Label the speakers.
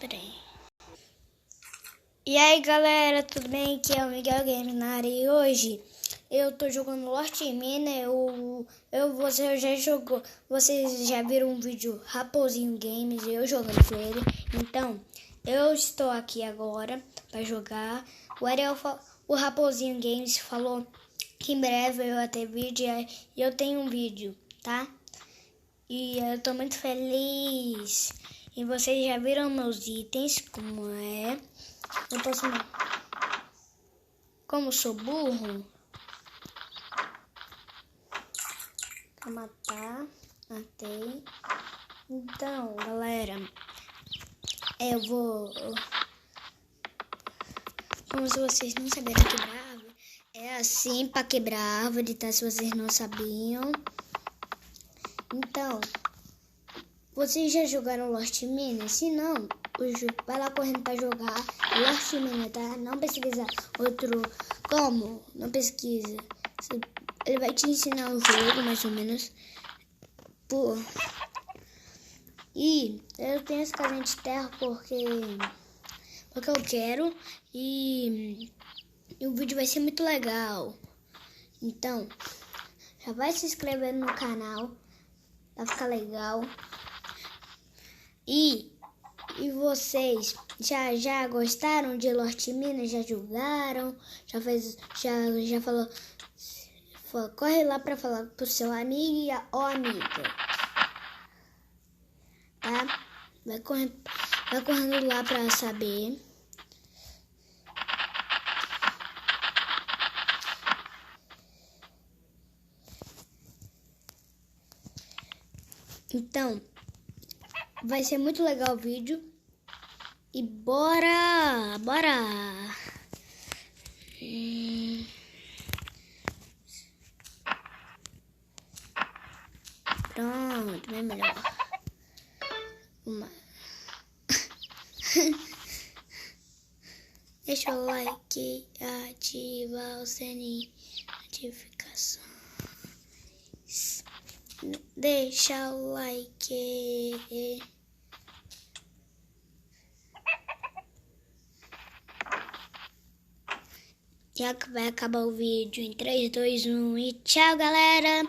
Speaker 1: Peraí. E aí galera, tudo bem? Aqui é o Miguel Games na área e hoje eu tô jogando Lost Miner. Você já jogou, vocês já viram um vídeo Raposinho Games, eu jogando com ele. Então, eu estou aqui agora para jogar. O Raposinho Games falou que em breve eu ia ter vídeo e eu tenho um vídeo, tá? E eu tô muito feliz. E vocês já viram meus itens, como é? Eu posso... Como sou burro, pra matar, matei. Então, galera, eu vou... Como se vocês não saberem quebrar árvore. É assim pra quebrar árvore, tá? Se vocês não sabiam. Então, vocês já jogaram Lost Miner? Se não, vai lá correndo pra jogar Lost Miner, tá? Não pesquisa outro como, não pesquisa. Ele vai te ensinar o jogo, mais ou menos. Pô. E eu tenho essa casinha de terra porque eu quero. E o vídeo vai ser muito legal. Então, já vai se inscrevendo no canal. Vai ficar legal. E vocês já gostaram de Lost Miner? Já jogaram? Já falou? Corre lá pra falar pro seu amigo ou amiga. Tá? Vai correndo lá pra saber. Então, vai ser muito legal o vídeo. E bora! Pronto, bem melhor. Deixa o like, ativa o sininho, notificações. Deixa o like. Já vai acabar o vídeo em 3, 2, 1 e tchau, galera!